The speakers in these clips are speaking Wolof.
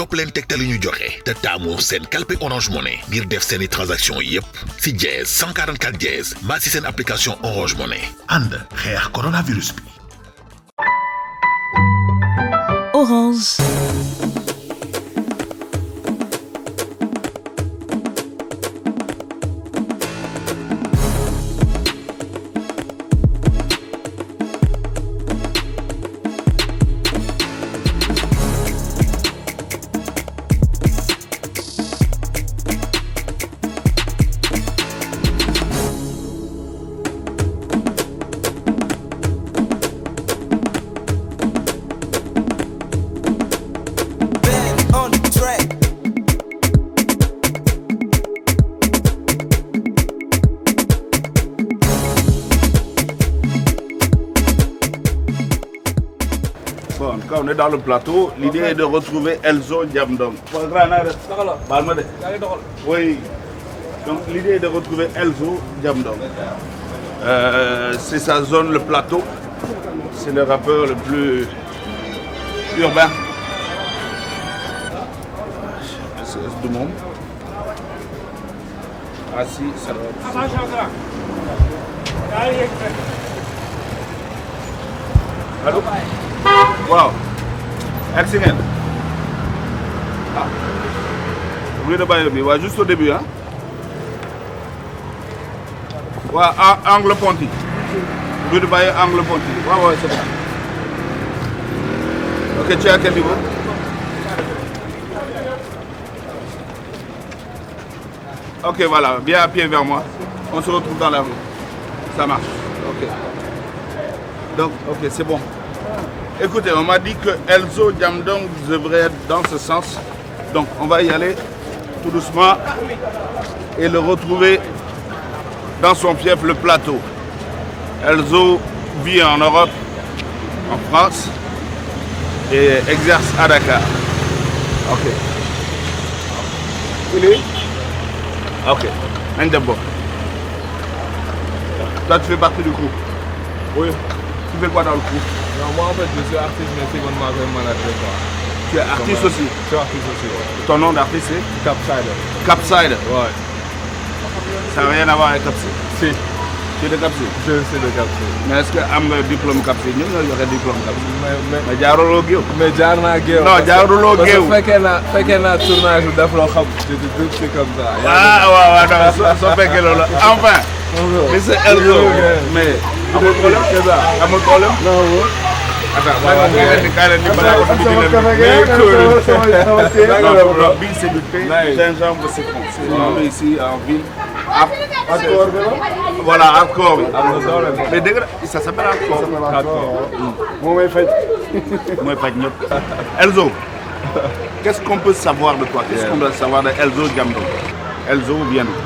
topp leen tegtal yi ñu joxe te taamu seen kalpe Orange Money ngir def seeni transaction yépp si dièse 144 dièse mbaa si seen application Orange Money ànd xeex coronavirus bi. Orange. Bon, quand on est dans le plateau, l'idée est de retrouver Elzo Jamdong. Oui. Donc l'idée est de retrouver Elzo Jamdong. C'est sa zone, le plateau. C'est le rappeur le plus urbain du monde. Assis, ça va. Allô? Wow. Excellent. Ah. Rue de Bayobi, ouais, juste au début, hein. Ouais, angle Ponty. Rue de Bayobi, angle Ponty. Ouais, ouais, c'est bon. Ok, tu es à quel niveau? Ok, voilà, viens à pied vers moi. On se retrouve dans la rue. Ça marche. Ok. Donc, ok, c'est bon. Écoutez, on m'a dit que Elzo Jamdong devrait être dans ce sens. Donc, on va y aller tout doucement et le retrouver dans son fief, le plateau. Elzo vit en Europe, en France, et exerce à Dakar. Ok. Il est? Ok. Ndebo. Toi, tu fais partie du groupe? Oui. Tu fais quoi dans le groupe? Non, moi en fait je suis artiste mais secondement comme manager quoi. Tu es artiste aussi? Je suis artiste aussi, ouais. Ton nom d'artiste c'est? Capsider. Capsider? Ouais. Ça n'a rien à voir avec Capsider? Si. Tu es de Capsider? Je suis de Capsider. Mais est-ce que am nga diplôme Capsider? Ñun ñoo yore diplôme Capsider. mais jaaruloo géew? mais jaar naa géew. Non, jaaruloo géew. parce que fekkee naa tournage bu def loo xam. c'est comme ça. Ah waaw non soo fekkee loolu enfin. Monsieur Elzo. mais amul problème? amul problème? non. Attends, bii c'est du thé, gingembre, citron. C'est vendu ici en ville. Voilà, hardcore bi. Mais dégg nga ça s'appelle hardcore. moo may faj. mooy faj ñëpp. Elzo, qu'est-ce qu'on peut savoir de toi? Qu'est-ce qu'on doit savoir de Elzo Jamdong? Elzo vient d'où?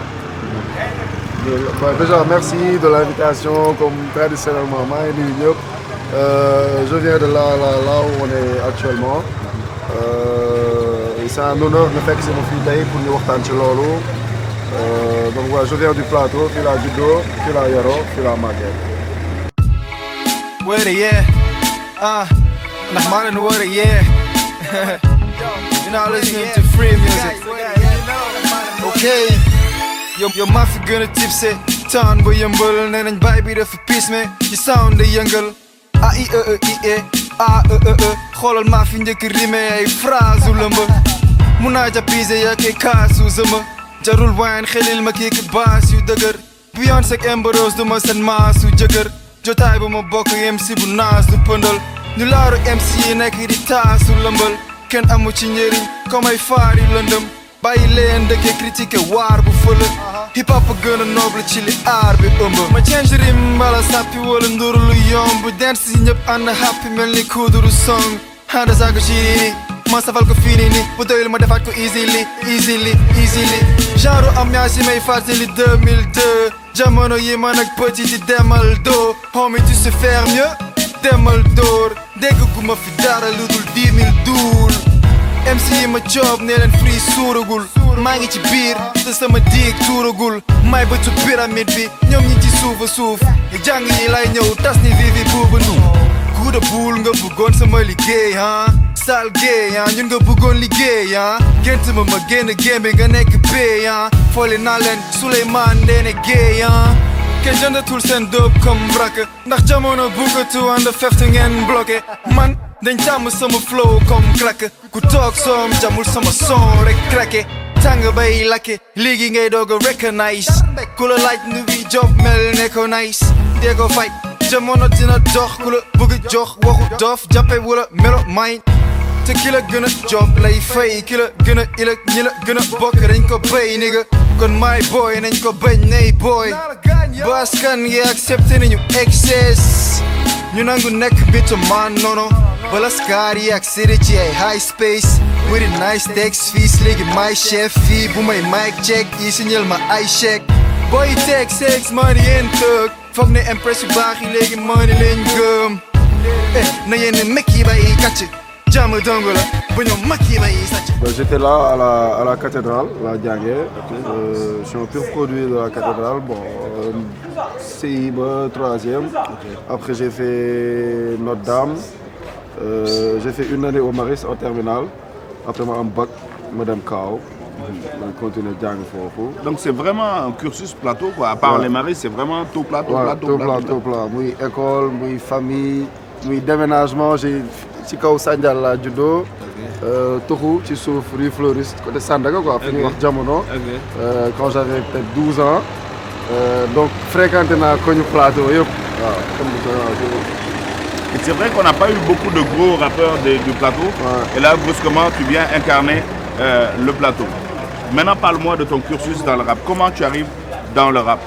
Déjà, merci de l'invitation. Comme traditionnellement, je viens de là où on est actuellement. Et c'est un honneur de faire que c'est mon fils d'ailleurs pour nous voir Chilolo. Donc voilà, je viens du plateau, puis la judo, puis la yaro, puis la maguette. With it, yeah. Nahman and with it, yeah. You're not listening to free music. Okay. Yo, mafia gonna tipsy. Town boy, yumble, and then baby, the for peace, man. You sound the younger. xoolal maa fi njëkk rime ay phrase u lëmb mun naa jàppise yaa kay kaasu zëma jarul wine xelil ma kii ki baas yu dëgër Beyoncé ak Amber Rose du ma seen maasu jëkkër jotaay ba ma bokk MC bu naas du pëndal ñu laaru MC yi nekk di taasu lëmbal kenn amu ci njëriñ comme ay faar yu lëndëm bàyyi leen dëkkee critiqué waar bu fële hip hop a gën a noble ci li aar bi ëmb ma change rim mbala sàppi wala nduru lu yomb dance yi ñëpp ànd happy mel ni kuduru song handa saako ci nii ma safal ko fii nii bu doyul ma defaat ko easily genre ambiance yi may fàttali 2002 jamono yi man ak petit di demal doo homie tu sais faire mieux demal door dégg gu ma fi dara lu dul 10 000 duul MC yi ma job ne leen free suuragul maa ngi ci biir te sama diig tuuragul may bëtu pyramide bi ñoom ñi ci suuf jàng yi lay ñëw tas ni vivi buuba nu guuda buul nga bëggoon sama liggéey sal gay ñun nga bëggoon liggéey gént ma génn game bi nga nekk pay foole naa leen Souleymane Ndéné Guèye kenn jëndatul seen dóob comme brak ndax jamono bëggatu ànd feftu ngeen bloqué man dañ tàmm sama flow comme crack ku toog soom jamul sama son rek craqué tàng bay lakke léegi ngay doog a recognize ku la laaj nu bi job mel ne ko nice dee ko fay jamono dina dox ku la bëgg jox waxu dof jàppe wala melo may te ki la gën a job lay fay ki la gën a ilag ñi la gën a bokk dañ ko bay nigga kon my boy nañ ko bañ nay boy baskan yi accepté nañu excess ñu nangu nekk bitu man nono balaskaar yi ak sédé ci ay high space with a nice text fees léegi my chef fii bu may mic check yi signal ma ay chèque boy teg sex money yéen tëg foog ne impress yu baax yi léegi money leen gëm na yéen mekk yi bay kàcc jàmm dong la bu ñu mag yi bay sàcc. J'étais là à la cathédrale, la Diangué. Je suis un pur produit de la cathédrale. Bon, CI, 3e. Après, j'ai fait Notre-Dame. J'ai fait une année au Maris en terminale. Après, moi, en bac, Madame Kao. On continue Diangué. Donc, c'est vraiment un cursus plateau, quoi. À part les Maris, c'est vraiment tout plateau, ouais, plateau. Tout plat. Oui, école, oui, famille, oui, déménagement. J'ai ci kaw Sandial la judo toxu ci suuf rue Fleuriste côté Sandaga quoi fi ñuy wax jamono quand j'avais peut-être 12 ans donc fréquenté naa koñu plateau yëpp waaw et c'est vrai qu'on n'a pas eu beaucoup de gros rappeurs du plateau et là brusquement tu viens incarner le plateau. Maintenant parle-moi de ton cursus dans le rap, comment tu arrives dans le rap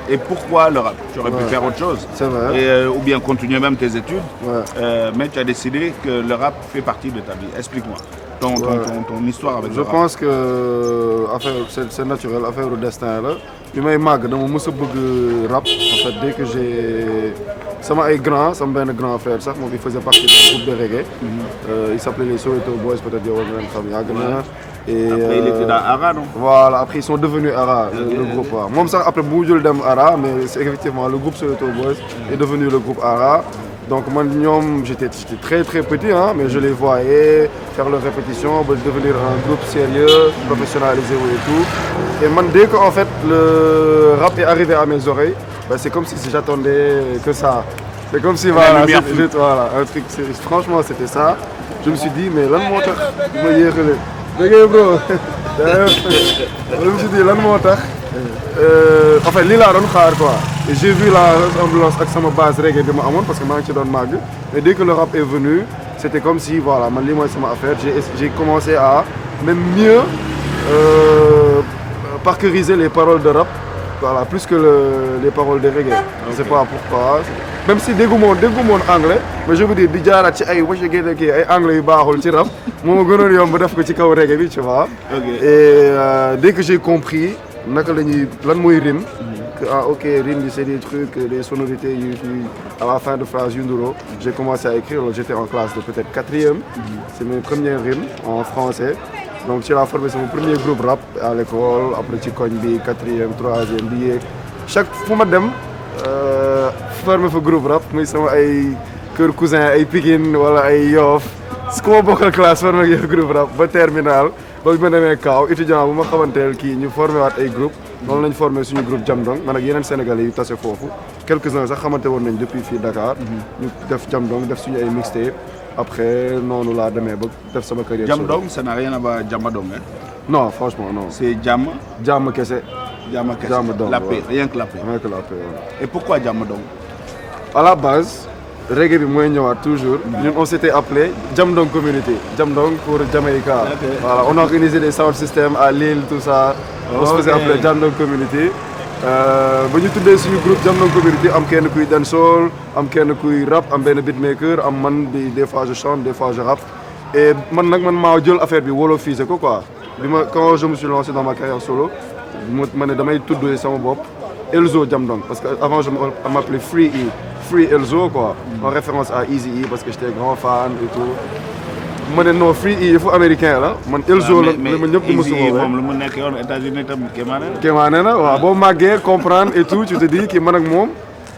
et pourquoi le rap? Tu aurais pu faire autre chose, c'est vrai. Ou bien continuer même tes études, mais tu as décidé que le rap fait partie de ta vie. Explique-moi ton histoire avec le rap. Je pense que c'est naturel, affaire au destin là. Bi may màgg dama mës a bëgg rap en fait dès que j'ai sama benn grand frère sax moom il faisait partie d'un groupe de reggae. Il s'appelait les Soweto Boys, peut-être yow war nga leen xam yàgg na. Et après il était dans Ara, non? Voilà, après ils sont devenus Ara, le groupe. Moi ça après mujjul dem Ara, mais c'est effectivement le groupe Soweto Boys est devenu le groupe Ara. Donc moi j'étais très très petit mais je les voyais faire leurs répétitions, devenir un groupe sérieux, professionnalisé et tout. Et moi dès que en fait le rap est arrivé à mes oreilles, c'est comme si j'attendais que ça. C'est comme si voilà, un truc, franchement c'était ça. Je me suis dit mais lan moo tax ma yéexale. Dégg bro. Je me suis dit lan moo tax. En fait lii laa doon xaar quoi. Et j'ai vu la ressemblance avec sama base reggae bi ma amoon parce que maa ngi ci doon màgg. Et dès que le rap est venu, c'était comme si voilà man lii mooy sama affaire. J'ai commencé à même mieux parcuriser les paroles de rap. Voilà, plus que les paroles de reggae. Je sais pas pourquoi. Même si déggumoon anglais, mais je veux dire di jaaraat ci ay wacce génne kii ay anglais yu baaxul ci rap moo ma gënoon yomb def ko ci kaw reggae bi tu vois. Et dès que j'ai compris naka la ñuy lan mooy rime, que ok rime c'est des trucs, des sonorités yu à la fin de phrase yu nduro. J'ai commencé à écrire, j'étais en classe de peut-être 4e. C'est mes premières rimes en français. Donc ci laa formé sama premier groupe rap à l'école, après ci koñ bi 4e 3e bi yeeg chaque fu ma dem formé fa groupe rap muy sama ay kër cousin ay Pikine wala ay Yoff su ko ma bokkal classe formé ak groupe rap ba terminal ba ma demee Kaaw étudiant bu ma xamanteel kii ñu formé waat ay groupe noonu lañ formé suñu groupe Jamdong man ak yeneen sénégalais yu tase foofu quelques-uns sax xamante woon nañ depuis fii Dakar ñu def Jamdong def suñu ay mixtape. Après noonu laa demee ba def sama carrière. Jamdong ça n'a rien à voir Jamadong hein? Non franchement non. C'est Jam. Jàmm kese. Jàmm kese. Jamadong la paix, rien que la paix. Rien que la paix. Ouais. Et pourquoi Jamadong? À la base reggae bi mooy ñëwaat toujours. Ñun on s'était appelé Jamdong Community. Jamdong pour Jamaïca. Voilà, on a organisé des sound systems à Lille tout ça. On se faisait appeler Jamdong Community. Ba ñu tuddee suñu groupe Jamdong Community am kenn kuy dancehall am kenn kuy rap am benn beatmaker am man bi des fois je chante des fois je rappe et man maa jël affaire bi wolofisé ko quoi quand je me suis lancé dans ma carrière solo ma ne damay tuddee sama bopp Elzo Jamdong parce que avant je m'appelais Free Elzo quoi en référence à Eazy-E parce que j'étais grand fan et tout. ma ne non Free il faut américain la man Elzo la ma ñëpp di ma su woowee moom lu mu nekk yoon États-Unis tam kéemaane na waaw boo màggee comprendre et tout tu te dis que man ak moom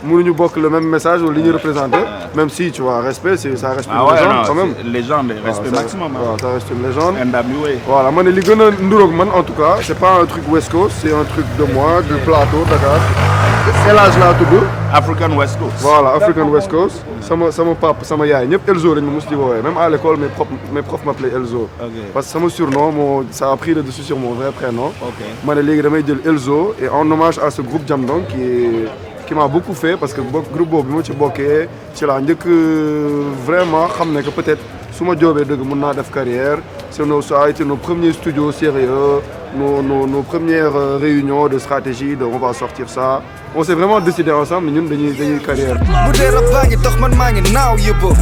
mënuñu bokk le même message ou li ñu représenté. Même si tu vois respect ça reste une légende quand même. Légende, respect maximum. Voilà, ça reste une légende. NWA. Voilà man li gën a nduroog man en tout cas c'est pas un truc West Coast c'est un truc de moi du plateau Dakar. El Hadj laa tudd. African West Coast. Voilà African West Coast. sama papa sama yaay ñëpp Elzo lañ ma mos di woowee même à l'école mes profs m'appelaient Elzo. Parce que sama surnom ça a pris le dessus sur mon vrai prénom. ma ne léegi damay jël Elzo et en hommage à ce groupe Jamdong qui m'a beaucoup fait parce que groupe boobu bi ma ci bokkee ci laa njëkk vraiment xam ne que peut-être su ma joobee dëgg mën naa def carrière ça a été nos premiers studios sérieux nos premières réunions de stratégie de on va sortir ça on s'est vraiment décidé ensemble ñun dañuy carrière. bu dee rap baa ngi dox man maa ngi naaw yëppoo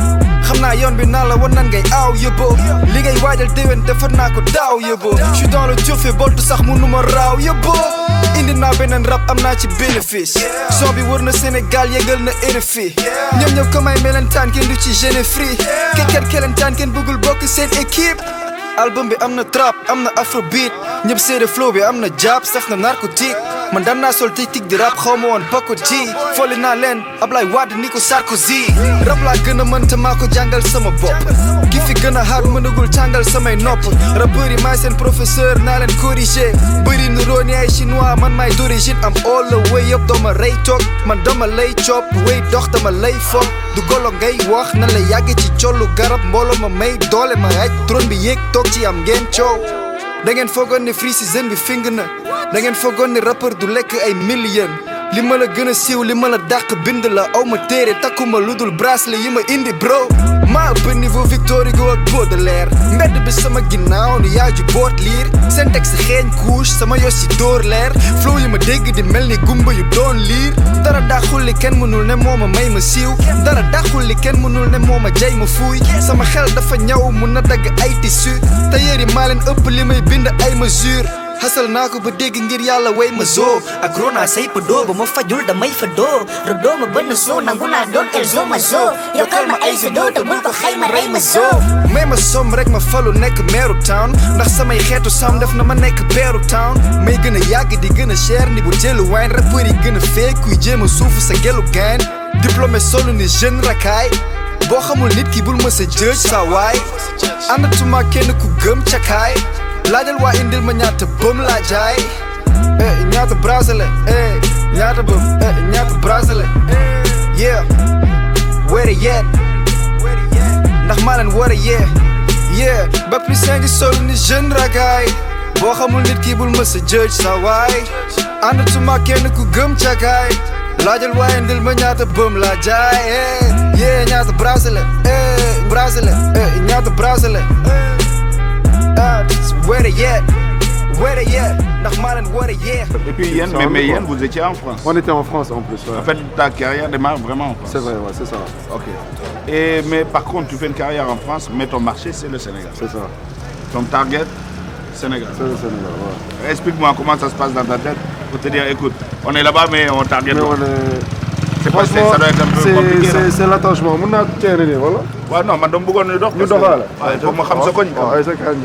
xam naa yoon bi naa la wan nan ngay aaw yëppoo li ngay waajal déwén defar naa ko daaw yëppoo je suis dans le dur fait boltu sax mënu ma raaw yëppoo indi naa beneen rap am naa ci bénéfice son bi wër na Sénégal yëngal na RFI ñoom ñëpp comme ay melentaan kenn du ci gêné free kenn kelentaan kenn bëggul bokk seen équipe album bi am na trap am na afrobeat ñëpp seede flow bi am na jab saf na narcotique man daan naa sol tic di rap xaw ma woon bokk ci fooli naa leen Ablaye Wade ni ko Sarkozy rap laa gën a mën te maa ko jàngal sama bopp ki fi gën a hard mënagul tàngal samay nopp rappeur yi maay seen professeur naa leen corriger bëri nu rooni ay chinois man maay d'origine am all the way up dooma rey toog man dama lay cop way dox dama lay foog du golo ngay wax nan la yàgg ci collu garab mbooloo ma may doole ma aj trône bi yéeg toog ci am ngeen coow da ngeen foogoon ne Free Season bi fing na da ngeen foogoon ne rappeur du lekk ay million li ma la gën a siiw li ma la dàq bind la aw ma téere takkuma lu dul bracelet yi ma indi bro maa ëpp niveau Victor Hugo ak Baudelaire mbedd bi sama ginnaaw ni yaaju boot liir seen texte xeeñ couche sama yos yi dóor leer flow yi ma dégg di mel ni gumba yu doon liir dara daxul li kenn mënul ne moo ma may ma siiw dara daxul li kenn mënul ne moo ma jay ma fuuy sama xel dafa ñaw mun na dagg ay tissu te yéri maa leen ëpp li may bind ay mesure hasal naa ko ba dégg ngir yàlla way ma zoo ak rona say pa doo ba ma fajul damay fa doo rodoo ma bënn soo nangu naa doon Elzo ma zoo yokkal ma ay sa doo te bul ko xay ma rey ma zoo may ma som rek ma falu nekk meeru town ndax samay xeetu sam def na ma nekk peeru town may gën a yàgg di gën a cher ni bu jëlu wine rappeur yi gën a fee kuy jéem a suufu sa gelu gain diplômé solu ni jeune rakaay boo xamul nit ki bul ma sa jëj sa waay àndatuma kenn ku gëm cakaay laajal waa indil ma ñaata bëm laa jaay ñaata bracelet ñaata bëm ñaata bracelet yeah where yet ndax maa leen war a yeah ba plus ngi sol ni jeune ragaay boo xamul nit ki bul ma sa jëj sa waay àndatuma kenn ku gëm cakaay laajal waa indil ma ñaata bëm laa jaay yeah ñaata bracelet ñaata bracelet where yet ndax maa leen war a yeex. Et puis Yen, mais Yen, vous étiez en France. On était en France en plus. Ouais. En fait, ta carrière démarre vraiment en France. C'est vrai, ouais, c'est ça. Ok. Mais par contre, tu fais une carrière en France, mais ton marché, c'est le Sénégal. C'est ça. Ton target, Sénégal. C'est le Sénégal, ouais. Explique-moi comment ça se passe dans ta tête pour te dire, écoute, on est là-bas, mais on target. Mais on est... C'est pas ça doit être un peu compliqué. C'est l'attachement. Mën naa teel nii voilà. Ouais, non, man dama bëggoon ñu dox. ñu doxaale. Ouais, faut ma xam sa koñ. Ouais, sa koñ.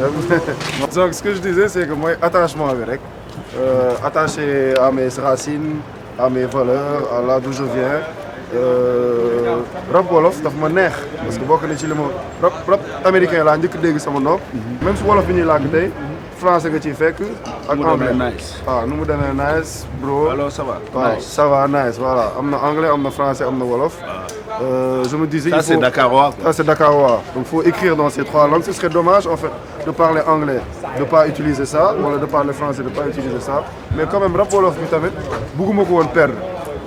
Donc ce que je disais c'est que mooy attachement bi rek. Attaché à mes racines, à mes valeurs, à là d'où je viens. Rap wolof daf ma neex parce que bokk na ci li ma rap américain laa njëkk dégg sama nopp. Même su wolof bi ñuy làkk tey français nga ciy fekk. ak anglais waaw nu mu demee nice bro. Alors ça va. waaw ça va nice voilà am na anglais am na français am na wolof. Je me disais ça c'est dakarois. Ça c'est dakarois. Donc faut écrire dans ces trois langues. Ce serait dommage en fait de parler anglais, de pas utiliser ça, wala de parler français, de pas utiliser ça. Mais quand même rap wolof bi tamit bëgguma ko woon perdre.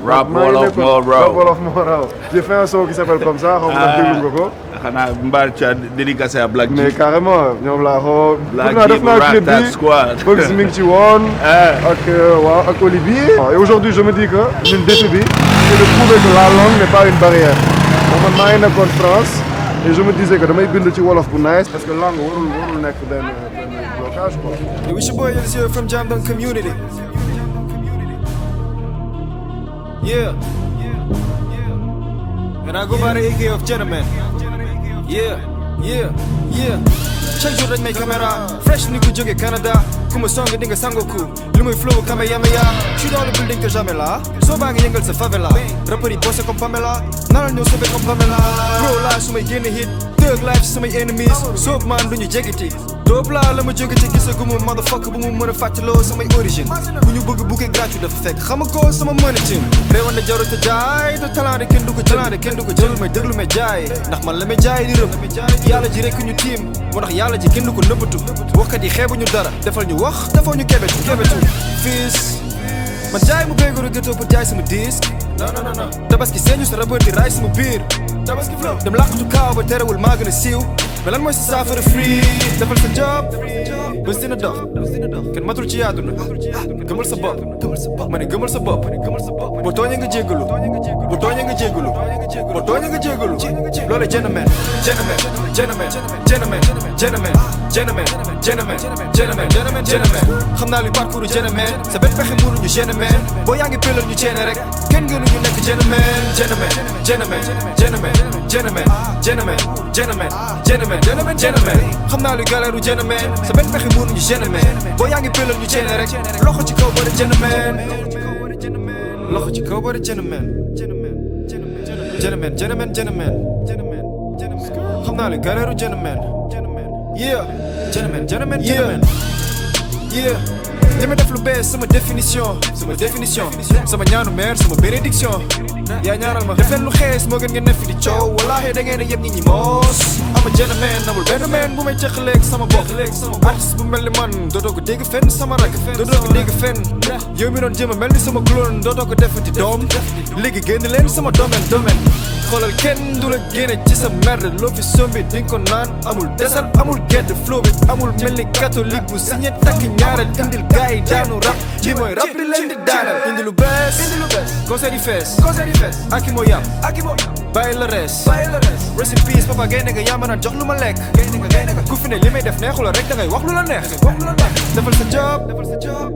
Rap wolof moo raw. Rap wolof moo raw. J'ai fait un son qui s'appelle comme ça. xaw ma déglu nga ko. xanaa Mbar tu as dédicacé à Black mais carrément ñoom laa xoo. Black Jeep Rat Tat Squad. Fox mi ngi ci woon. ak waaw ak Olivier. Et aujourd'hui je me dis que ñun défi bi c'est de prouver que la langue n'est pas une barrière. man maa ngi nekkoon France et je me disais que damay bind ci wolof bu nice parce que langue warul nekk benn blocage quoi. Yo, it's your boy Elzo from Jamdong Community. Yeah. And I go by the AK of Gentleman. Yeah. Yeah, yeah. chaque jour dañ may caméra fresh ni ku jóge Canada ku ma song di nga sangoku li muy flow Kamehameha je suis dans le building que jamais là soo baa ngi yëngal sa favela rappeur yi bossé comme Pamela naral ñëw sauvé comme Pamela bro laa su may génn hit thug life si samay enemies soob man duñu jegeti doob laa la ma jóge ci gisaguma motherfucker bu mu mën a fàttaloo samay origine bu ñu bëgg bouquet gratuit dafa fekk xam ko sama mënatin réewoon na jarul te jaay du talent de kenn du ko jël may déglu may jaay ndax man la may jaay di rëb yàlla ji rek ñu tiim moo tax yàlla ji kenn du ko nëbbatu waxkat yi xeebuñu dara defal ñu wax defoo ñu kebetu fils man jaay mu béygoru gëtoo pour jaay sama disque non tabaski seeñu sa rappeur di raay sama biir tabaski flow dem làqatu kaaw ba terewul maa gën a siiw mais lan mooy sa saafara free defal sa job bés dina dox kenn matul ci àdduna gëmal sa bopp ma ne gëmal sa bopp boo tooñee nga jéggalu boo tooñee nga jéggalu boo tooñee nga jéggalu loolu gentleman xam naa luy parcours gentleman sa benn pexe mënuñu gentleman boo yaa ngi pelal ñu ceene rek kenn gënuñu nekk gentleman xam naa luy galeeru gentleman sa benn pexe mënuñu gentleman boo yaa ngi pelal ñu ceene rek loxo ci kaw bari gentleman loxo ci kaw bari gentleman xam naa luy galeeru gentleman yeah li ma def lu bees sama définition sama ñaanu mère sama bénédiction yaa ñaaral ma def leen lu xees moo gën ngeen ne fi di coow wallaahi da ngeen a yem nit ñi moos ama gentleman amul benn man bu may cëqaleeg sama bopp artiste bu mel ni man dootoo ko dégg fenn sama rak dootoo ko dégg fenn yow mi doon jéem a mel ni sama clone dootoo ko defati doom léegi génn leen sama domaine xoolal kenn du la génne ci sa merde loo fi sombi di nga ko naan amul desal amul gedd flow bi amul mel ni catholique bu signé takk ñaareel indil gars yi daanu rap li mooy rap bi leen di daanal indi lu bees concert yi fees aki moo yam bàyyi la rees rest in peace papa gaynde nga yaa ma naan jox lu ma lekk ku fi ne li may def neexu la rek da ngay wax lu la neex defal sa job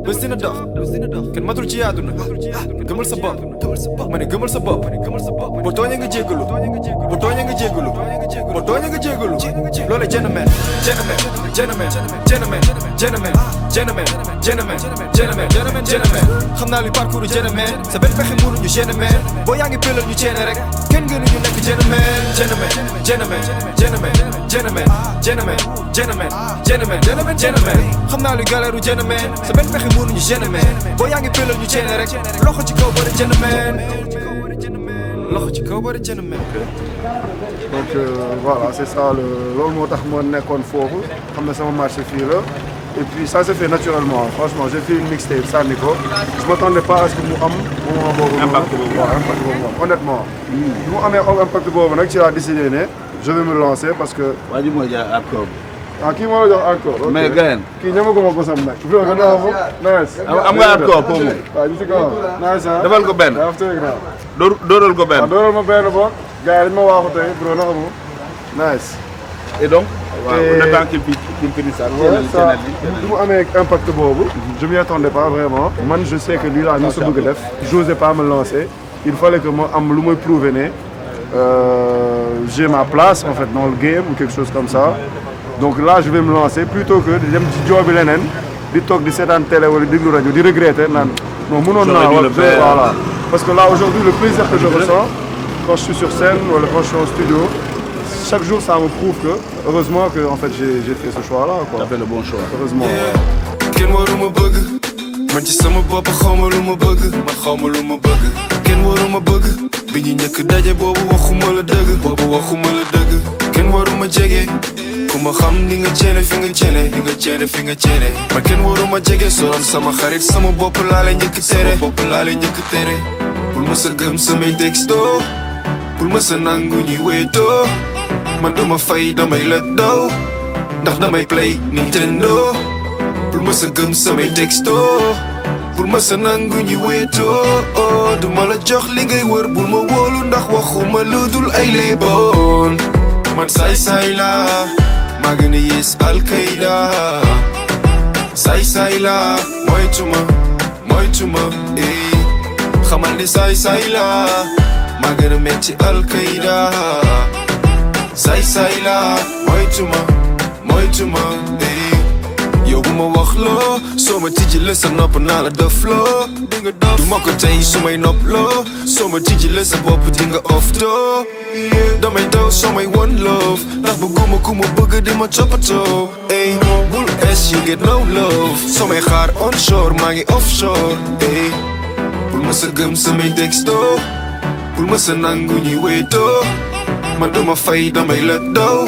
bés dina dox kenn matul ci àdduna gëmal sa bopp ma ne gëmal sa bopp boo tooñee nga jéggalu boo tooñee nga jéggalu boo tooñee nga jéggalu loolu gentleman xam naa luy parcours gentleman sa benn pexe mënuñu gentleman boo yaa ngi pelal ñu ceene rek kenn gënuñu nekk gentleman xam naa luy galeeru gentleman sa benn pexe mënuñu gentleman boo yaa ngi pelal ñu ceene rek loxo ci kaw bari gentleman loxo ci kaw bari gentleman donc voilà c'est ça loolu moo tax ma nekkoon foofu xam ne sama marché fii la et puis ça s'est fait naturellement franchement j'ai fait une mixtape sànni ko je m'attendais pas à ce que mu am moment boobu impact boobu honnêtement bi mu amee impact boobu nag ci laa décidé ne je vais me lancer parce que waa ji moo jaar encore kii moo la jox encore mais gayen kii ñamaguma ko sam nag bro nga naa moom nice am nga encore pour moom waaw ñu si kaw nice defal ko benn dóoral ko benn dóoral ma benn boog gars yi dañ ma waaxu tey bro naka moom nice et donc le temps qu'il finisse ça bi mu amee impact boobu je m'y attendais pas vraiment man je sais que lii laa ñu sa bëgg def j'osais pas me lancer il fallait que ma am lu may prouver ne j'ai ma place en fait dans le game ou quelque chose comme ça donc là je vais me lancer plutôt que di dem ci joobi leneen di toog di seetaan télé wala déglu rajo di regretter naan non mënoon naa voilà parce que là aujourd'hui le plaisir que je ressens quand je suis sur scène wala quand je suis en studio chaque jour ça me prouve que heureusement que en fait j'ai fait ce choix là quoi. T'as fait le bon choix. Heureusement. kenn waruma bëgg man ci sama bopp xawma lu ma bëgg man xawma lu ma bëgg kenn waruma bëgg bi ñu njëkk daje boobu waxuma la dëgg kenn waruma jege ku ma xam ni nga ceene fi nga ceene man kenn waruma jege soroon sama xarit sama bopp laa lay njëkk tere bul ma sa gëm samay texto bul ma sa nangu ñuy wéetoo man duma fay damay la daw ndax damay play Nintendo bul ma sa gëm samay texto bul ma sa nangu ñuy wéetoo duma la jox li ngay wër bul ma wóolu ndax waxuma lu dul ay léeboon man saay la maa gën a yées Al-Qaïda saay la moytuma xamal ni saay la maa gën a metti Al-Qaïda say la moytuma yow bu ma wax loo soo ma tijji la sa nopp naa la def loo di nga dof du ma ko tey su may nopp loo soo ma tijji la sa bopp di nga off doo damay daw soo may one love ndax bëgguma ku ma bëgg di ma toppatoo ey bul es you get no love soo may xaar onshore maa ngi offshore ey bul ma sa gëm samay texto bul ma sa nangu ñuy wéetoo man duma fay damay la daw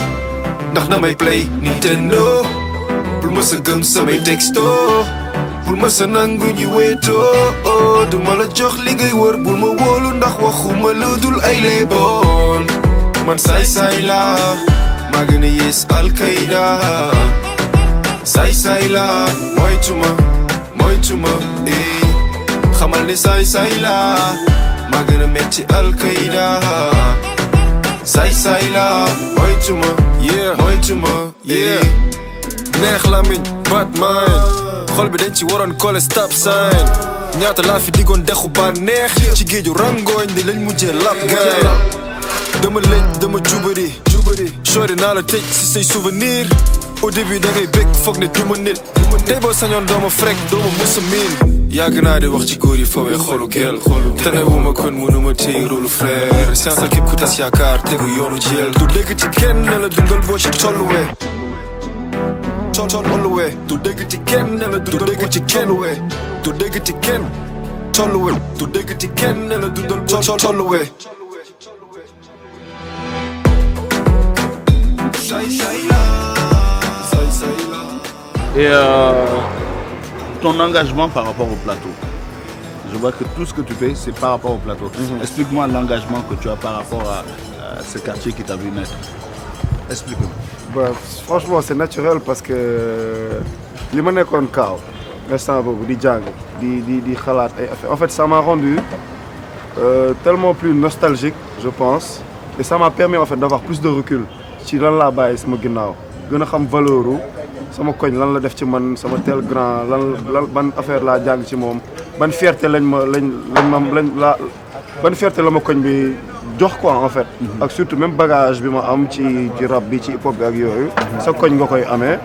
ndax damay play Nintendo bul ma sa gëm samay texto bul ma sa nangu ñu wéetoo duma la jox li ngay wër bul ma wóolu ndax waxuma lu dul ay léeboon man saay la maa gën a yées Al-Qaïda saay la moytuma xamal ne saay la maa gën a metti Al-Qaïda saay la moytuma neex lamiñ Batman xol bi dañ ci waroon kole stop sign ñaata laa fi diggoon dexu ba neex ci géeju rangooñ di lañ mujjee lap gaay dama lëj dama jubari shori naa la tëj si say souvenir au début da ngay bég foog ne duma nit tey boo sañoon dooma frek dooma musa miin yàgg naa di wax ci góor yi fawee xolu gel tene wuma kon mënuma téy rôlu frère scienceal képp ku tas yaakaar tegu yoonu jeel du dégg ci kenn ne la dundal boo ci tolluwee du dégg ci kenn ne la du dégg ci kenn du dégg ci kenn tolluwee du dégg ci kenn ne la dundal boo tolluwee Et ton engagement par rapport au plateau. Je vois que tout ce que tu fais, c'est par rapport au plateau. Explique-moi l'engagement que tu as par rapport à ce quartier qui t'a vu naître. Explique-moi. Bah, franchement, c'est naturel parce que li ma nekkoon kaaw instant boobu di jàng di xalaat ay affaire en fait ça m'a rendu tellement plus nostalgique je pense et ça m'a permis en fait d'avoir plus de recul ci lan laa bàyyi sama ginnaaw gën a xam valeuru sama koñ lan la def ci man sama tel grand lan ban affaire laa jàng ci moom ban fierté ban fierté la ma koñ bi jox quoi en fait ak surtout même bagage bi ma am ci rap bi ci hip hop bi ak yooyu sa koñ nga koy amee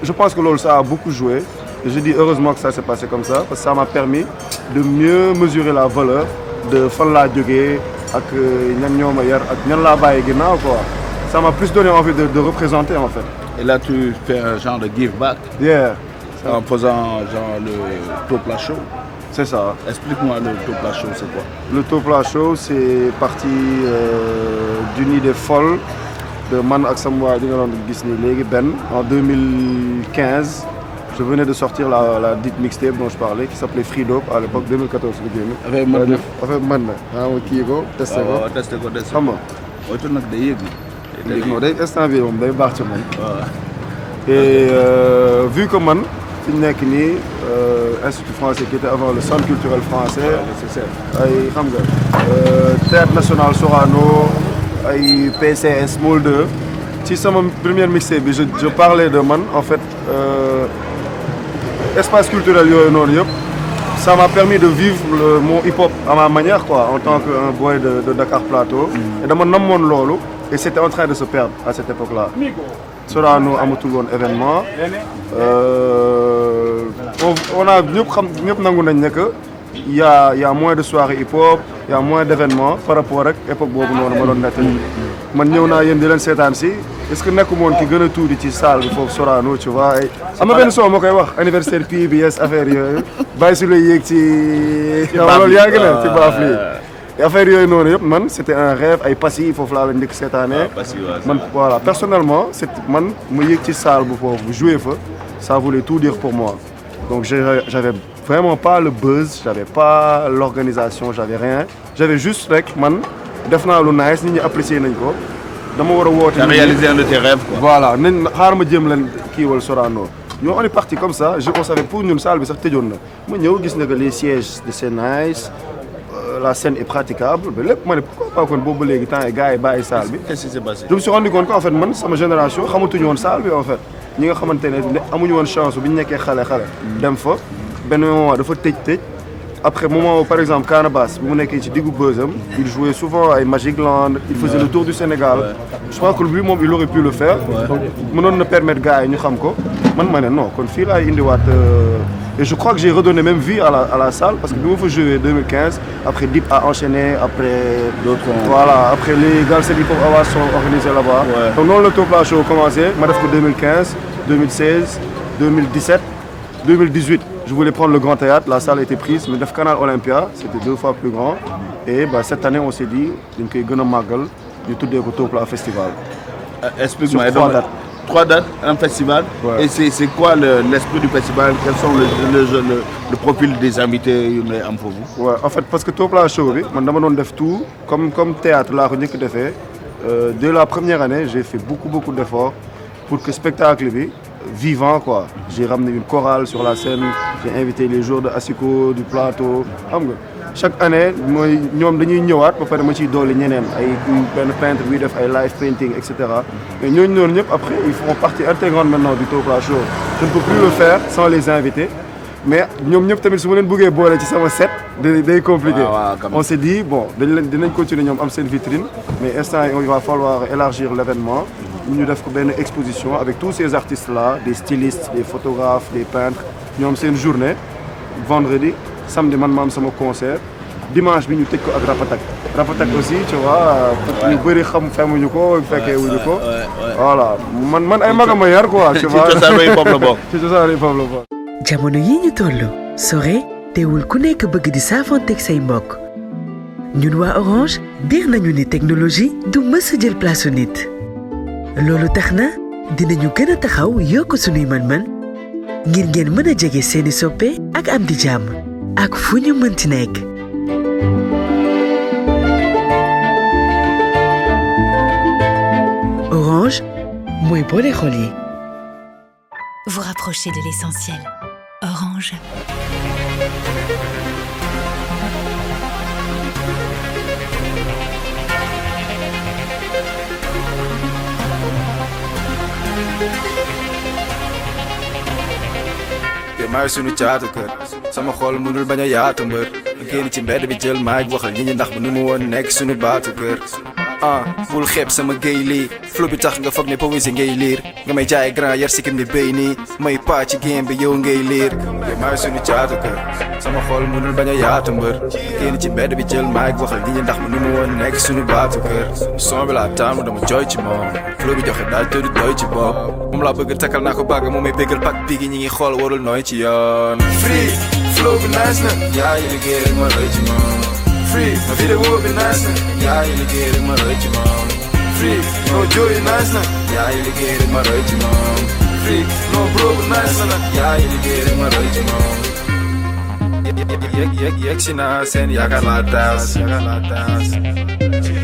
je pense que loolu ça a beaucoup joué et je dis heureusement que ça s'est passé comme ça parce que ça m'a permis de mieux mesurer la valeur de fan laa jógee ak ñan ñoo ma yar ak ñan laa bàyyi ginnaaw quoi ça m'a plus donné envie de représenter en fait. Et là tu fais un genre de give back. Yeah. En faisant genre le Topla Show. C'est ça. Explique-moi le Topla Show, c'est quoi? Le Topla Show, c'est parti d'une idée folle de man ak sama waa di nga doon gis ni léegi Ben. En 2015, je venais de sortir la dite mixtape dont je parlais, qui s'appelait Free Dope à l'époque 2014. Avec man. Avec man. Ah kii ko testé ko. Testé ko. Xam nga. Oto nag day yëg. léegi moom day instant bi moom day baax ci moom. Et vu que man fi ñu nekk nii institut français qui était avant le centre culturel français. ay xam nga théâtre national Sorano ay PCS Molde ci sama première mixtape bi je parlais de man en fait espace culturel yooyu noonu yëpp ça m'a permis de vivre mon hip-hop à ma manière quoi en tant qu'un boy de Dakar Plateau. Et dama namoon loolu. Et c'était en train de se perdre à cette époque-là. Sorano amatul woon événement. On a ñëpp nangu nañ ne que y a moins de soirées hip-hop, y a moins d'événements par rapport ak époque boobu noonu ma doon nettali. Man ñëw naa yéen di leen seetaan si est-ce que nekku moon ki gën a tuuti ci salle bi foofu Sorano tu vois. am na benn son moo koy wax anniversaire PBS affaire yooyu bàyyi su lay yéeg ci. loolu yaa ngi ne ci baaf lii. affaire yooyu noonu yëpp man c'était un rêve ay passif foofu laa la njëkk seetaanee man voilà personnellement c'est man mu yëg ci salle bu foofu jouer fa ça voulait tout dire pour moi donc j'avais vraiment pas le buzz j'avais pas l'organisation j'avais rien j'avais juste rek man def naa lu nice nit ñi apprécier nañ ko dama war a woote réaliser un de tes rêves quoi. voilà nañ xaar ma jéem leen kiiwal Sorano ñoo on est parti comme ça on savait pour ñun salle bi sax tëjoon na ma ñëw gis na que les sièges c'est nice. La scène est praticable mais lépp ma ne pourquoi pas kon boobu ba léegi temps yi gars yi bàyyi salle bi. Qu'est-ce qui s'est passé? Je me suis rendu compte qu'en fait man sama génération xamatuñu woon salle bi en fait ñi nga xamante ne amuñu woon chance bi ñu nekkee xale dem fa benn moment dafa tëj après moment par exemple Canabasse bu mu nekkee ci diggu bësam il jouait souvent à Magic Land il faisait le tour du Sénégal je crois que lui moom il aurait pu le faire donc mënoon na permettre gars yi ñu xam ko man ma ne non kon fii laay indiwaat et je crois que j'ai redonné même vie à la salle parce que bi ma fa joué 2015 après Dip a enchaîné après d'autres voilà après les Galsen Hip Hop Awards sont organisés là-bas donc noonu la Top La Show commencé ma def ko 2015 2016 2017 2018 je voulais prendre le Grand Théâtre la salle a été prise mais def Canal Olympia c'était 2 fois plus grand et bah cette année on s'est dit dañ koy gën a màggal ñu tuddee ko Top La Festival. Explique-moi. Sur 3 dates. 3 dates, un festival. Ouais. Et c'est quoi l'esprit du festival? Quels sont le profil des invités pour vous? Ouais, en fait parce que Top La Show bi man dama doon def tout comme théâtre laa ko njëkk defee dès la première année j'ai fait beaucoup d'efforts pour que spectacle bi vivant quoi. J'ai ramené une chorale sur la scène, j'ai invité les joueurs de Asiko du plateau xam nga chaque année mooy ñoom dañuy ñëwaat ba pare ma ciy dolli ñeneen ay benn peintre buy def ay live painting et cetera mais ñooñu noonu ñëpp après ils font partie intégrante maintenant du Top La Show. Je ne peux plus le faire sans les inviter mais ñoom ñëpp tamit su ma leen bëggee boole ci sama set day compliqué. On s'est dit bon dinañ continuer ñoom am seen vitrine mais instant il va falloir élargir l'événement. ñu def ko benn exposition avec tous ces artistes là des stylistes des photographes des peintres ñoom seen journée vendredi samedi man ma am sama concert dimanche bi ñu tëj ko ak Rapatak aussi tu vois ñu bëri xamuñu ko fekkee wuñu ko voilà man ay magama yar quoi tu vois ci cosaanu hip-hop la bokk jamono yi ñu toll sore teewul ku nekk bëgg di saafonteeg say mbokk ñun waa Orange biir nañu ni technologie du mës a jël place su nit loolu tax na dinañu gën a taxaw yokk sunuy mën-mën ngir ngeen mën a jege seeni soppe ak am di jàmm ak fu ñu mënti nekk. Orange mooy boole xol yi. Vous rapprochez de l'essentiel. Orange. maay sunu caatu kër sama xol mënul bañ a yaatu mbër génn ci mbedd bi jël maay waxal ñi ndax bu nu mu woon nekk sunu baatu kër bul xeeb sama géy lii flow bi tax nga foog ne poésie ngay liir nga may jaay grand yar sikkim bi béy nii may paa ci game bi yow ngay liir maay sunu caatu kër sama xol mënul bañ a yaatu mbër génn ci mbedd bi jël maay waxal ñi ndax bu nu mu woon nekk sunu baatu kër son bi laa taamu dama jooy ci moom flow bi joxe daal tëdd doy ci bopp moom laa bëgg takkal naa ko bàgg moom may béggal pak bi gi ñi ngi xool warul nooy ci yoon free flow bi nice na yaa ngi liggéey rek ma roy ci moom free ma vidéo bi nice na yaa ngi liggéey rek ma roy ci moom free no joy nice na yaa ngi liggéey rek ma roy ci moom free no bro bu nice na yaa ngi liggéey rek ma roy ci moom yegg si naa seen yaakaar laa taas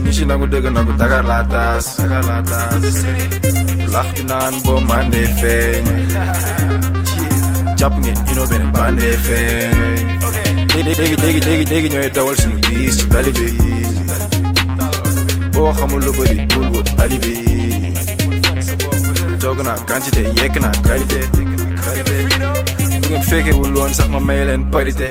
ñi si nangu dëgg nangu dagar laa taas lax di naan boo mandee feeñ jàpp ngeen inoo benn bandee feeñ léegi ñooy dawal suñu biis ci tali bi boo xamul lu bëri bul wut alibi toog naa quantité yekk naa qualité bu ngeen fekkewul woon sax ma may leen parité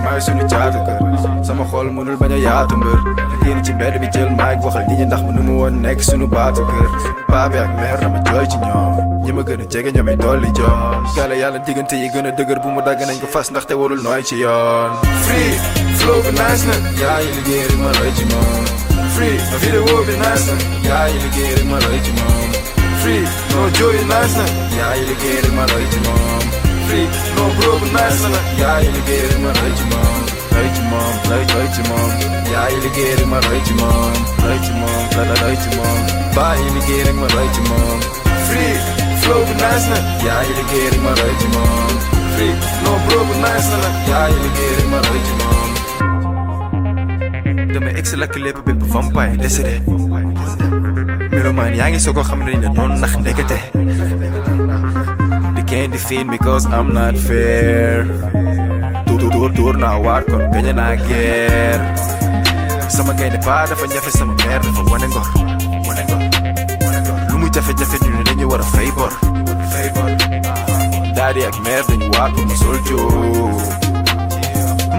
maay suñu caatu kër sama xol mënul bañ a yaatu mbër génn ci mbedd bi jël maay waxal nit ñi ndax mënu mu woon nekk suñu baatu kër paa bi ak mère dama jooy ci ñoom ñi ma gën a jege ñoomay dolli joom yàlla yàlla diggante yi gën a dëgër bu mu dagg nañ ko fas ndaxte warul nooy ci yoon free flow bi nice na yaa ngi liggéey rek ma roy ci moom free ma vidéo bi nice na yaa ngi liggéey rek ma roy ci moom free no joy nice na yaa ngi liggéey rek ma roy ci moom free no bro bu nice na yaa ngi liggéey rek ma roy ci moom roy ci moom roy ci moom yaa ngi liggéey rek ma roy ci moom roy ci moom roy ci moom baa ngi liggéey rek ma roy ci moom free flow bu nice na yaa ngi liggéey rek ma roy ci moom free no bro bu nice na yaa ngi liggéey rek ma roy ci moom dama ex lakk lépp bépp vampire décédé melomaan yaa ngi soo ko xam ne dañ la doon nax ndekete they can't defeat me cause I'm not fair Door naa waat kon gañe naa guerre sama gaynde paa dafa ñafe sama mère dafa wane ngor lu muy jafe-jafe ñu ne dañu war a fay bor daadi ak mère dañu waat pour ma sol joo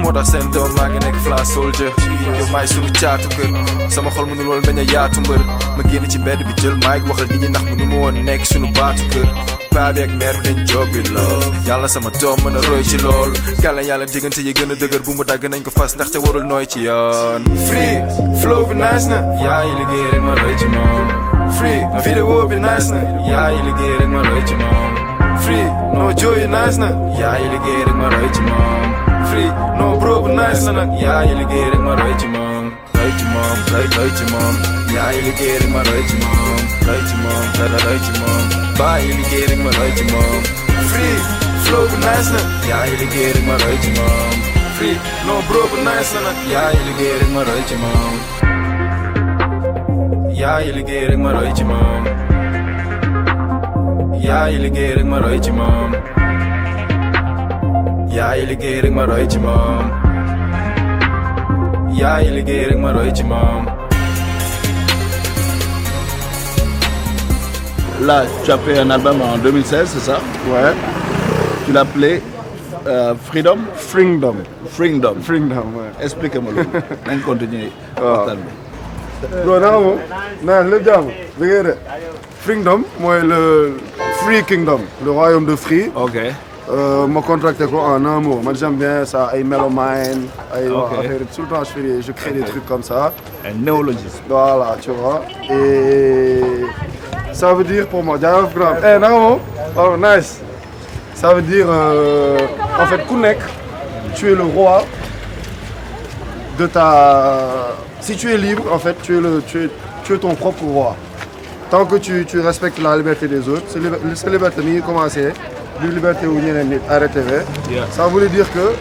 moo tax seen doom maa ngi nekk fla soldier yow maay suñu caatu kër sama xol mënul woon bañ a yaatu mbër ma génn ci mbedd bi jël maay waxal nit ñi ndax mënu ma woon nekk suñu baatu kër paa bi ak mère bi dañ joobi lool yàlla sama doom mën a roy ci lool yàlla diggante yi gën a dëgër bu mu dagg nañ ko fas ndaxte warul nooy ci yoon free flow bi nice na yaa ngi liggéey rek ma roy ci moom free vidéo bi nice na yaa ngi liggéey rek ma roy ci moom free no jooy nice na yaa ngi liggéey rek ma roy ci moom free no bro bu nice na nag yaa ngi liggéey rek ma roy ci moom roy ci moom roy ci moom yaa ngi liggéey rek ma roy ci moom roy ci moom roy ci moom baa ngi liggéey rek ma roy ci moom free flow bu nice na yaa ngi liggéey rek ma roy ci moom free no bro bu nice na nag yaa ngi liggéey rek ma roy ci moom yaa ngi liggéey rek ma roy ci moom yaa ngi liggéey rek ma roy ci moom yaa ngi liggéey rek ma roy ci moom yaa ngi liggéey rek ma roy ci moom. Là, tu as fait un album en 2016, c'est ça? Ouais. Tu l'as appelé Freedom? Freedom. Freedom. Freedom, ouais. Explique-moi. On va continuer. Bro, le diable. Regarde. Freedom, moi le Free Kingdom, le royaume de Free. Ok. M'a contracté quoi en un mot. Moi j'aime bien ça, I Melomine, tout le temps je crée des trucs comme ça. Un néologisme. Voilà, tu vois. Et ça veut dire pour moi, eh non, oh nice. Ça veut dire en fait Kounek, tu es le roi de ta. Si tu es libre, en fait, tu es ton propre roi. Tant que tu respectes la liberté des autres, c'est liberté qui commencer. La liberté où il arrêté. Ça voulait dire que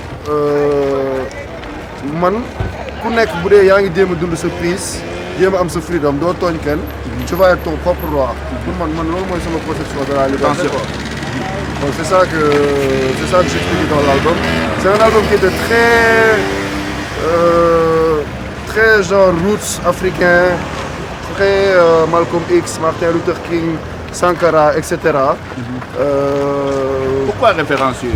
man, Kounek, si tu as ce prix, tu as ce freedom, tu vas être ton propre roi. Pour moi, c'est ma protection de la liberté. Donc c'est ça que j'explique dans l'album. C'est un album qui était très genre roots africain, très Malcolm X, Martin Luther King, Sankara, etc. Pourquoi référencier?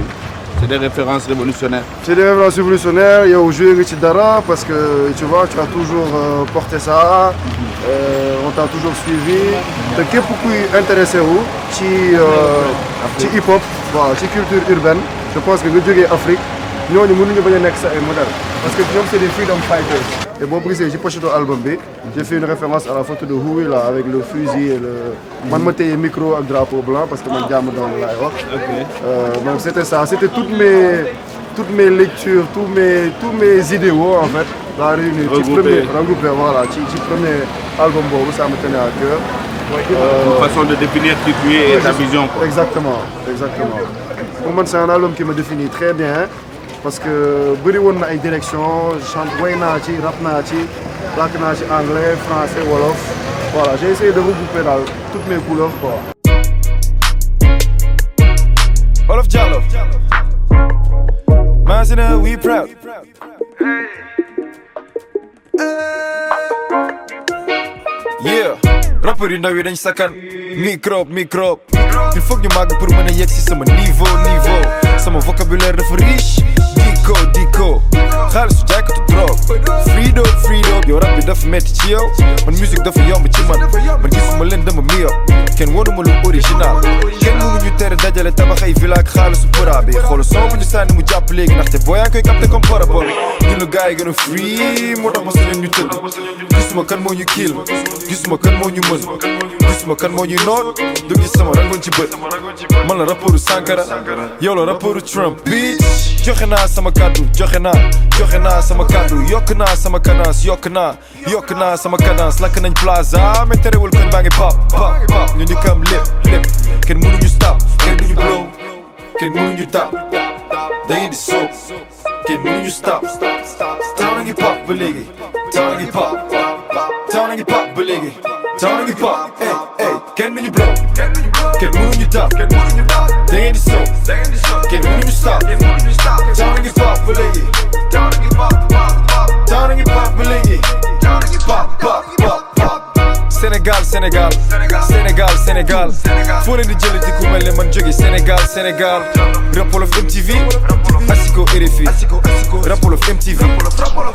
C'est des références révolutionnaires. C'est des références révolutionnaires. Il y a joué Dara parce que tu vois, tu as toujours porté ça. On t'a toujours suivi. Donc, qui est beaucoup intéressé où? Ci hip-hop, voilà, ci culture urbaine. Je pense que le Dieu Afrique, nous ne pouvons pas être un modèle. Parce que nous, c'est des freedom fighters. Et bon, j'ai poché ton album B. J'ai fait une référence à la photo de Houi là, avec le fusil et le. Moi, je me micro avec drapeau blanc parce que je suis dans le donc c'était ça. C'était toutes mes lectures, tous mes idéaux en fait. Regroupés, voilà. Le premier album, ça me tenait à cœur. Une façon de définir qui tu es et ta vision. Quoi. Exactement. Pour moi, c'est un album qui me définit très bien. Parce que beaucoup de directions, je chante rap, anglais, français, wolof. Voilà, j'ai essayé de regrouper toutes mes couleurs. Quoi. Wolof Diallo. Mazina, we proud. Yeah, rappeur yi ndaw yi dañ sakkan. Microbe. Il faut que ñu màgg pour mën a yegg si sama niveau. Sama vocabulaire dafa riche. Dico xaalisu jaaykatu drogue freedom yow rap bi dafa metti ci yow man musique dafa yomb ci man gisuma leen dama miyo kenn wonuma lu original kenn mënuñu tere dajale tabax ay villa ak xaalisu pura bi xoolu son bu ñu sànni mu jàpp léegi ndaxte boo yaa ngi koy capté comme parabole ñun la gars yi gën a free moo tax ma sañoon ñu tëdd gisuma kan moo ñu kiil gisuma kan moo ñu mën gisuma kan moo ñu noot du gis sama rangoon ci bët man la rapportu Sankara yow la rapportu Trump bitch joxe naa sama kàddu joxe naa sama kàddu yokk naa sama cadence yokk naa sama cadence lakk nañ plaza mais terewul koñ baa ngi pop ñu ñu kam lépp kenn mënuñu stop kenn duñu blow kenn mënuñu tap da ngeen di soob kenn mënuñu stop taw na ngi pop ba léegi taw na ngi pop ba léegi taw na ngi pop kenn duñu blow kenn mënuñu tap da ngeen di soob kenn mënuñu stop taw na ngi pop ba léegi taw na ngi pop ba léegi pop Sénégal foo leen di jëlee di ku mel ne man jóge Sénégal Rap Wolof MTV Asiko RFI Rap Wolof MTV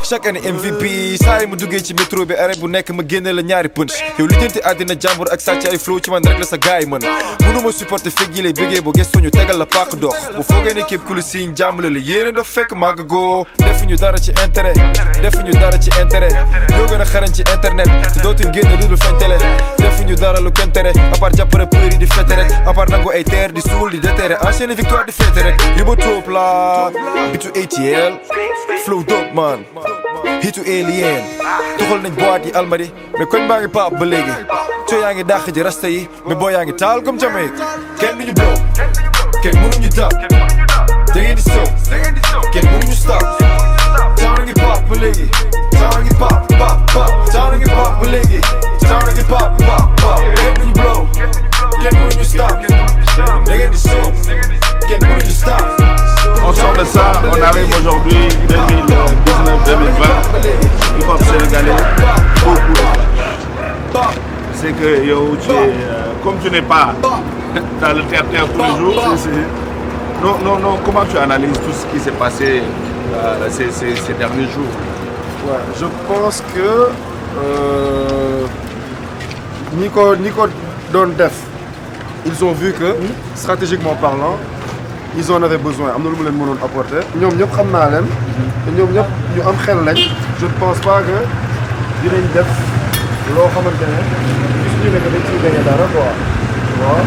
chaque année MVP saa yi ma duggee ci métro bi arrêt bu nekk ma génne la ñaari punch yow lijjanti àddina jàmbur ak sàcc ay flow ci man rek la sa gaay mën mënuma supporter fekk yi lay bëggee boo gëstoo ñu tegal la paak dox bu foogee ne képp ku lu signe jàmm la yéene daf fekk màgg goo defuñu dara ci intérêt defuñu dara ci intérêt ñoo gën a xarañ ci internet te dootuñ génne lu dul feeñ télé defuñu dara lu kenn tere à part jàppale peur yi di fête rek à part nangu ay terre di suul di déterré enchaîner victoire di fête rek riba trop la bitu ATL flow dope man hitu alien tuxal nañ boîte yi almadi mais koñ baa ngi paap ba léegi coo yaa ngi dàq ji rasta yi mais boo yaa ngi taal comme Jamaïque kenn duñu blow kenn mënuñu dab da ngeen di sow kenn mënuñu stop town ngi paap ba léegi town ngi paap town ngi paap ba léegi town ngi paap kenn duñu blow kenn mënuñu stop da ngeen di sow kenn mënuñu stop. On sort de ça, on arrive aujourd'hui 2019-2020. Le hip-hop sénégalais, beaucoup. C'est que yo, comme tu n'es pas dans le théâtre tous les jours, non, comment tu analyses tout ce qui s'est passé ces derniers jours? Ouais, je pense que Nico Don Def, ils ont vu que, stratégiquement parlant, ils en avaient besoin. Am na lu mu leen mënoon apporter. ñoom ñëpp xam naa leen. te ñoom ñëpp ñu am xel lañ. je ne pense pas que dinañ def loo xamante ne gisuñu ne que dañ ciy gagné dara quoi. waaw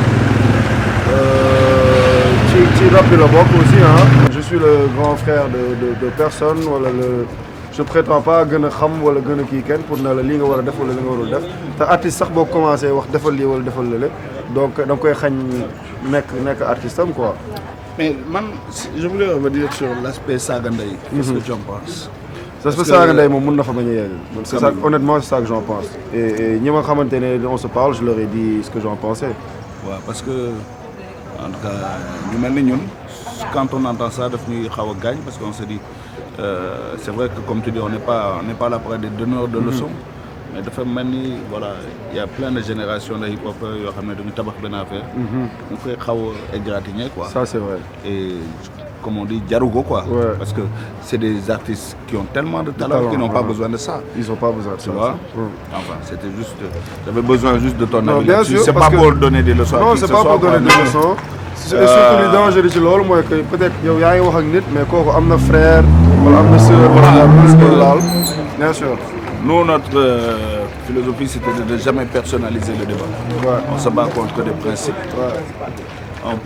ci rap bi la bokk aussi ah. je suis le grand frère de personne wala je prétends pas gën a xam wala gën a kii kenn pour ne la lii nga war a def wala li nga warul def te artiste sax boo commencé wax defal lii wala defal lële donc da nga koy xañ nekk artiste am quoi. Mais man, je voulais revenir sur l'aspect Saga Ndeye. Qu'est-ce que tu en penses? L'aspect Saga Ndeye, mon monde c'est ça, honnêtement, c'est ça que j'en pense. Et on se parle, je leur ai dit ce que j'en pensais. Ouais, parce que, en tout cas, nous, quand on entend ça, on gagne parce qu'on se dit, c'est vrai que comme tu dis, on n'est pas là pour être des donneurs de leçons. Mais de fait, voilà, il y a plein de générations de hip-hopers qui ont des tabac bien à faire. On peut égratigner quoi. Ça c'est vrai. Et comme on dit, diarougo quoi. Ouais. Parce que c'est des artistes qui ont tellement de talent qu'ils n'ont pas besoin de ça. Ils n'ont pas besoin de ça. Tu vois? Enfin, c'était juste. J'avais besoin juste de ton avis. Bien sûr. C'est pas pour donner des leçons. Non, c'est pas pour donner des leçons. C'est surtout le danger de l'autre, moi que peut-être il y a un nit, mais quand on a un frère, on a une sœur, bien sûr. Nous, notre philosophie, c'était de ne jamais personnaliser le débat. Ouais. On se bat contre des principes. Ouais. On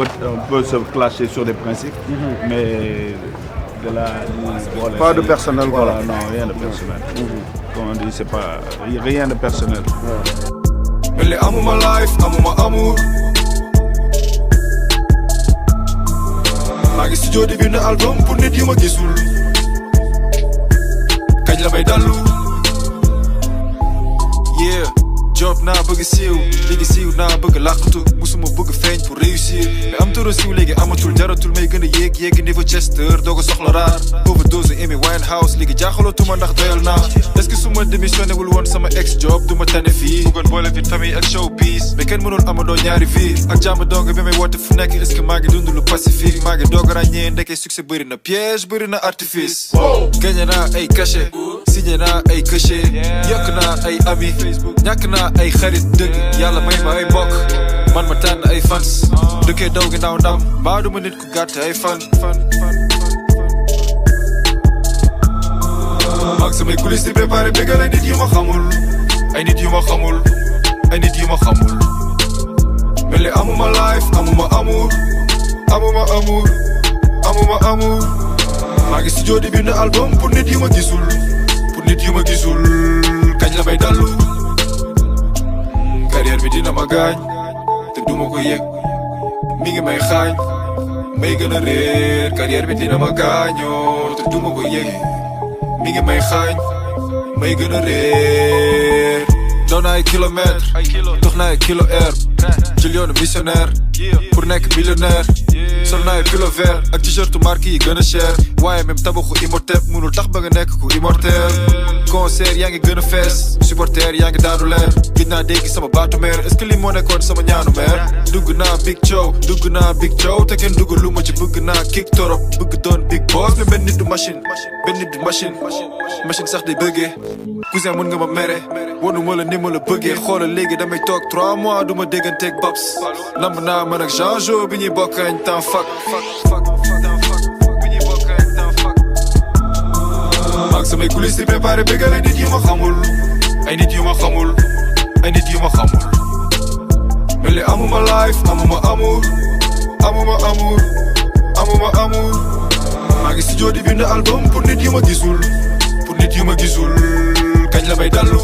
peut se clasher sur des principes, mais de la... Voilà, pas de personnel. Voilà, non, rien de personnel. Comme on dit, c'est pas... Rien de personnel. Mais les amour ma life, amour. maa ngi studio di bind album pour nit yu ma gisul. kañ la may dallu. Yeah, job naa bëgg siiw léegi siiw naa bëgg làqatu musuma bëgg feeñ pour réussir mais am toro siiw léegi amatul jaratul may gën a yéeg niveau Chester doo ko soxla raar overdose Amy Winehouse léegi jaaxalootuma ndax doyal naa est-ce que su ma démissionné wul woon sama ex job du ma tane fii bëggoon boole fit famille ak showbiz mais kenn mënul amandoo ñaari vie ak jàmm dong bi may woote fu nekk est-ce que maa ngi dund lu pacifique maa ngi doog a ràññee ndeke succès bëri na piège bëri na artifice gagné naa ay cachet signé naa ay cachet yokk naa ay ami ñàkk naa ay xarit dëgg yàlla may ma ay mbokk man ma tànn ay fans dëkkee daw ginnaaw ndam mbaa duma nit ku gàtt ay fan mag samay coulisses di préparé bégal ay nit yu ma xamul ay nit yu ma xamul ay nit yu ma xamul mel ni amuma life amuma amour maa ngi studio di bind album pour nit yu ma gisul kañ la may dallu carrière bi dina ma gaañ te duma ko yëg mi ngi may xaañ may gën a réer carrière bi dina ma gaañoo te duma ko yëg mi ngi may xaañ may gën a réer daw naa ay kilomètres dox naa ay kilo air jël yoonu missionnaire pour nekk millionnaire sol naa ay pilo vert ak t-shirt marque yi gën a cher waaye même tabaxu Imhotep mënul tax ba nga nekk ku immortel concert yaa ngi gën a fees supporter yaa ngi daanu leer gis naa dégg sama baatu meer est-ce que li moo nekkoon sama ñaanu meer dugg naa big show te kenn dugg lu ma ci bëgg naa kick torop bëgg doon big boss mais benn nit du machine machine sax day bëggee cousin mën nga ma mere wonu ma la ni ma la bëggee xoolal léegi damay toog 3 mois du ma dégganteeg Babs lamb naa man ak Jean Jo bi ñuy bokk añ temps fuck maag samay coulisses di préparé bëggal ay nit yu ma xamul mel ni amuma life amuma amour maa ngi studio di bind album pour nit yu ma gisul kañ la may dallu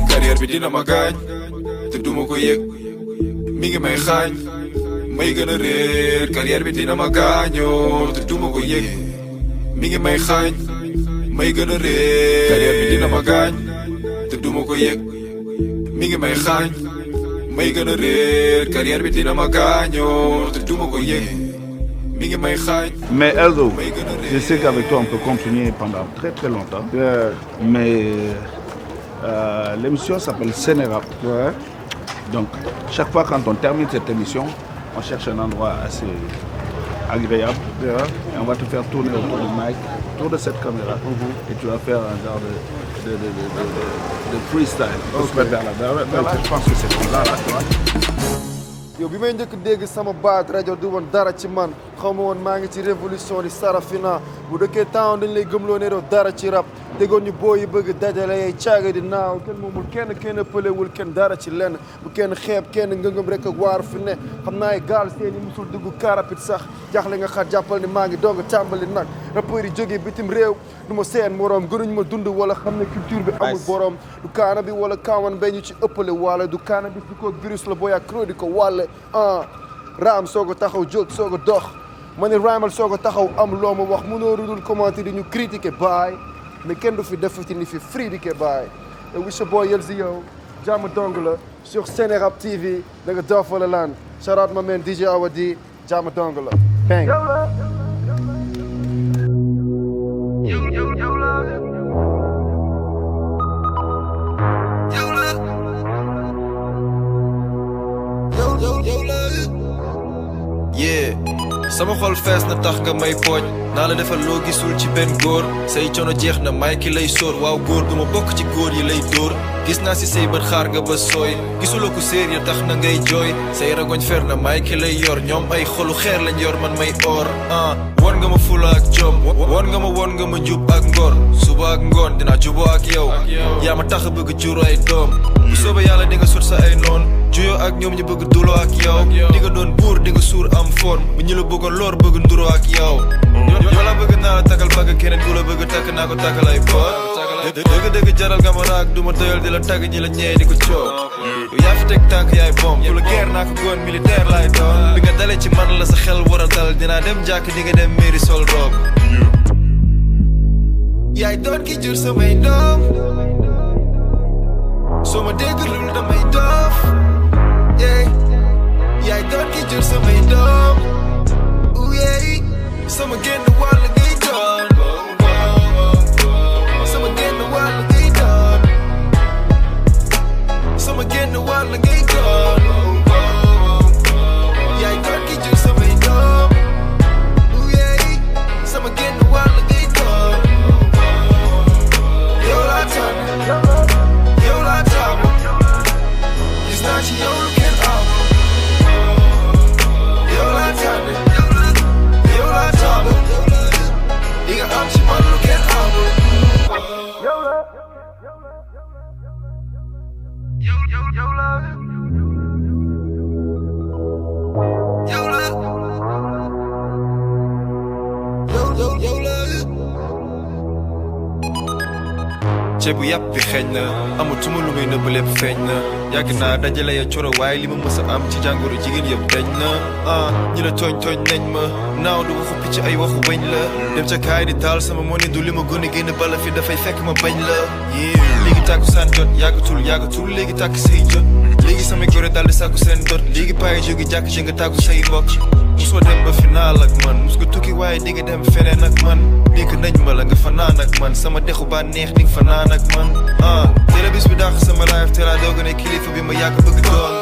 carrière bi dina ma gaañ te duma ko yëg mi ngi may xaañ may gën a réer carrière bi dina ma gaañoo te duma ko yëg mi ngi may xaañ may gën a réer carrière bi dina ma gaañ te duma ko yëg mi ngi may xaañ may gën a réer carrière bi dina ma gaañoo te duma ko yëg mi ngi may xaañ. Mais Elzo, je sais qu'avec toi on peut continuer pendant très longtemps. Mais l'émission s'appelle Sénérap. Ouais. Donc chaque fois quand on termine cette émission, on cherche un endroit assez agréable. Et on va te faire tourner autour du mic, autour de cette caméra. Et tu vas faire un genre de freestyle. On se met vers là. Je pense que c'est comme là, tu vois. yow bi may njëkk dégg sama baat rajo du woon dara ci man xaw ma woon maa ngi ci révolution di Sarafina bu dëkkee temps dañ lay gëmloo ne doo dara ci rap déggoon ñu boo yi bëgg dajale yay caaga di naaw kenn moomul kenn ëppalewul kenn dara ci lenn bu kenn xeeb kenn ngëngëm rek ak waaru fi ne xam naa ay gaal seen yi musul dugg karapit sax jaaxle nga xat jàppal ni maa ngi doog tàmbali nag rappeurs yi jógee bitim réew du ma seen moroom gënuñ ma dund wala xam ne culture bi amul borom du kaana bi wala kaawan bay ñu ci ëppale wala du kaana bi si ko virus la booy ak cro di ko wàlle raam soog a taxaw jóg soog a dox ma ne raamal soog a taxaw am loo ma wax mënoo rudul commenter di ñu critiquer baay mais kenn du fi defati ni fi fridiquer baay te wi sa boy Elzo yow jàmm dong la sur Sénérap TV da nga dof wala lan shout out ma man DJ Awadi jàmm dong la bang yeah sama xol fees na tax nga may pooj naa la defal loo gisul ci benn góor say coono jeex na may ki lay sóor waaw góor duma bokk ci góor yi lay dóor gis naa si say bët xaar nga ba sooy gisuloo ko séer ya tax na ngay jooy say ragoñ fer na may ki lay yor ñoom ay xolu xeer lañ yor man may or won nga ma fula ak jom won nga ma jub ak ngor suba ak ngoon dinaa juboo ak yow yaa ma tax a bëgg jur ay doom bu soobee yàlla di nga sut sa ay noon juyoo ak ñoom ñu bëgg duloo ak yow di nga doon buur di nga suur am forme bu ñu la bëggoon loor bëgg nduroo ak yow yoo la bëgg naa la takkal bagg keneen ku la bëgg takk naa ko takkal ay boor dëgg jaral nga ma raak du ma doyal di la tagg ñi la ñee di ko coow yaa fi teg tànk yaay bom ku la guerre naa ko goon militaire laay doon bi nga dalee ci man la sa xel war a dal dinaa dem jàkk di nga dem mairie sol robe yaay doon ki jur samay doom soo ma dégglul damay doof yaay doon ki jur samay doom sama génn wàll ngay doon sama génn wàll ngay doon sama génn wàll ngay doon yaay doon ki jur samay doom sama génn wàll ngay doon yow laa tàmm gis naa ci yow lu kenn amul yow laa tàmm di nga am ci man lu kenn amul ceebu yàpp bi xeeñ na amatuma lu muy nëbb lépp feeñ na yàgg naa dajale ya coro waaye li ma mës a am ci jàngoro jigéen yëpp dañ na ñi la tooñ nañ ma naaw du waxu picc ay waxu bañ la dem ca kaay di taal sama moni du li ma gën a génn bala fi dafay fekk ma bañ la léegi tàkku saan jot yàggatul léegi tàkk say jot léegi samay gore daal di sàkku seen dot léegi payi jógi jàkk ji nga tàggu say mbokk musoo dem ba final ak man mus ko tukki waaye billaay di nga dem feneen ak man dikk nañ ma la nga fanaan ak man sama dexu ba neex di nga fanaan ak man teel a bis bi dàq sama life te laa doog ne kilifa bi ma yàgg bëgg doon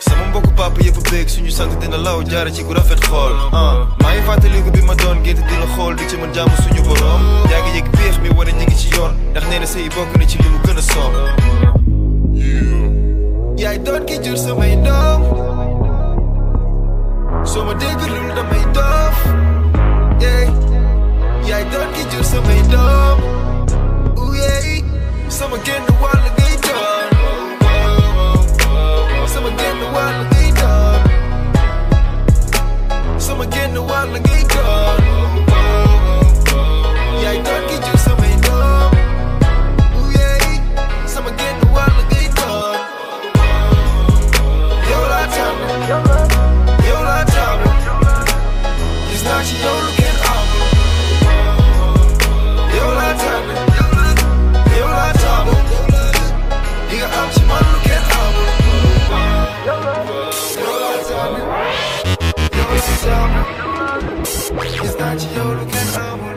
sama mbokku papa yëpp béeg suñu sang dina law jaare ci ku rafet xool maa ngi fàttaliku bi ma doon gént di la xool di ci mën jàmm suñu borom yaa ngi yëg péex mi wane ñi ngi ci yoon ndax nee na sëy bokk na ci li mu gën a soob yaay doon ki jur samay doom soo ma déggalul damay doof yaay doon ki jur samay doom sama génn wàll ngay doon sama génn wàll ngay doon sama génn wàll ngay doon yaay doon ki jur samay doom sama génn wàll ngay doon yow laa tànn yow laa tànn gis naa ci yow lu kenn amul yow laa tànn yow laa tànn di nga am ci man lu kenn amul yow laa tànn yow laa tànn gis naa ci yow lu kenn amul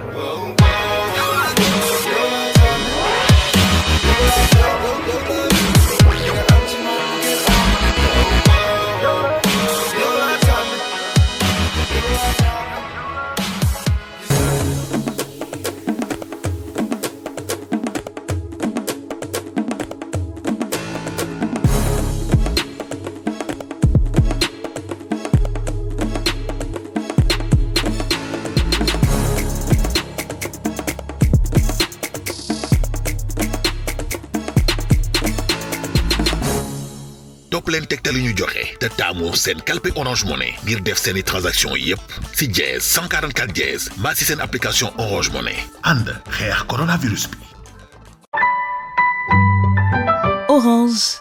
topp leen tegtal yi ñu joxe te taamu seen kalpe Orange Money ngir def seeni transaction yépp si dièse 144 dièse mbaa si seen application Orange Money ànd xeex coronavirus bi. Orange.